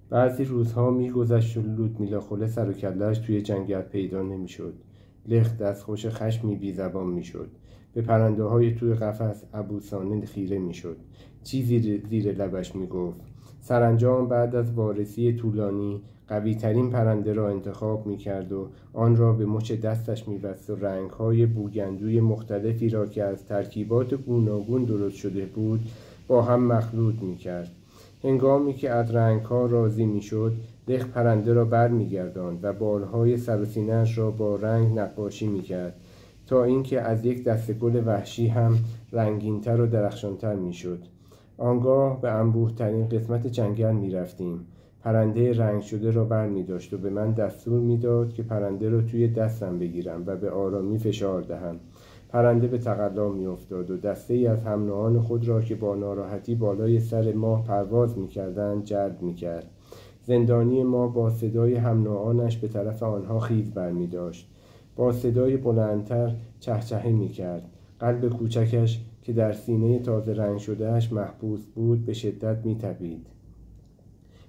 بعضی روزها می‌گذشت و لودمیلا سر و کله‌اش توی جنگل پیدا نمی‌شد. لخت دستخوش خشمی بی‌زبان می‌شد. به پرنده‌های توی قفس ابوسانه خیره می‌شد. چیزی زیر لبش می‌گفت. سرانجام بعد از وارسی طولانی قوی‌ترین پرنده را انتخاب می‌کرد و آن را به مچ دستش می‌بست و رنگ‌های بوگندوی مختلفی را که از ترکیبات گوناگون درست شده بود با هم مخلوط می‌کرد. هنگامی که از رنگ‌ها راضی می‌شد، لخت پرنده را برمی‌گرداند و بالهای سر و سینه‌اش را با رنگ نقاشی می‌کرد تا اینکه از یک دسته گل وحشی هم رنگین‌تر و درخشان‌تر می‌شد. آنگاه به انبوه‌ترین قسمت جنگل می‌رفتیم. پرنده رنگ شده را برمی‌داشت و به من دستور می‌داد که پرنده را توی دستم بگیرم و به آرامی فشار دهم. پرنده به تقلا می‌افتاد و دسته‌ای از همراهان خود را که با ناراحتی بالای سر ماه پرواز می‌کردند جلب می‌کرد. زندانی ما با صدای همراهانش به طرف آنها خیز برمی‌داشت. با صدای بلندتر چهچهه می‌کرد. قلب کوچکش که در سینه تازه رنگ شده‌اش محبوس بود به شدت می‌تپید.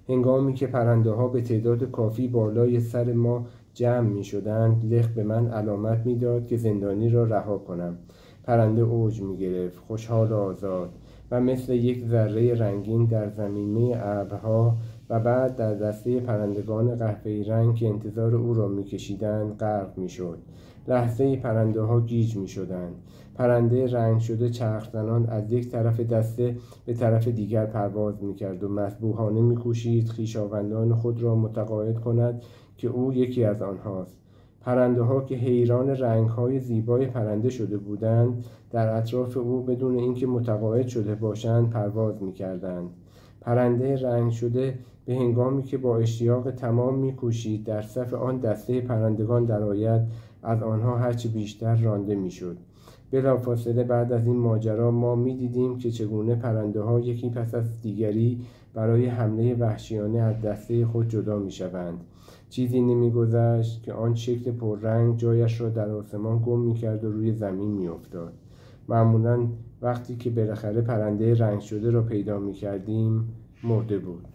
هنگامی که پرنده‌ها به تعداد کافی بالای سر ما جمع می‌شدند، لخت به من علامت می‌داد که زندانی را رها کنم. پرنده اوج می‌گرفت، خوشحال و آزاد، و مثل یک ذره رنگین در زمینه ابرها و بعد در دسته پرندگان قهوه‌ای رنگ که انتظار او را می‌کشیدند غرق می‌شد. لحظه‌ای پرنده‌ها گیج می‌شدند. پرنده رنگ شده چرخ زنان از یک طرف دسته به طرف دیگر پرواز می‌کرد و مذبوحانه می‌کوشید خویشاوندان خود را متقاعد کند که او یکی از آنهاست. پرنده‌ها که حیران رنگ‌های زیبای پرنده شده بودند، در اطراف او بدون اینکه متقاعد شده باشند پرواز می‌کردند. پرنده رنگ شده به هنگامی که با اشتیاق تمام می‌کوشید در صف آن دسته پرندگان درآید، از آنها هرچه بیشتر رانده می‌شد. بلافاصله بعد از این ماجرا ما می‌دیدیم که چگونه پرنده‌ها یکی پس از دیگری برای حمله وحشیانه از دسته خود جدا می‌شوند. چیزی نمی‌گذشت که آن شکل پررنگ جایش را در آسمان گم می‌کرد و روی زمین می‌افتاد. معمولاً وقتی که بالاخره پرنده رنگ شده را پیدا می‌کردیم مرده بود.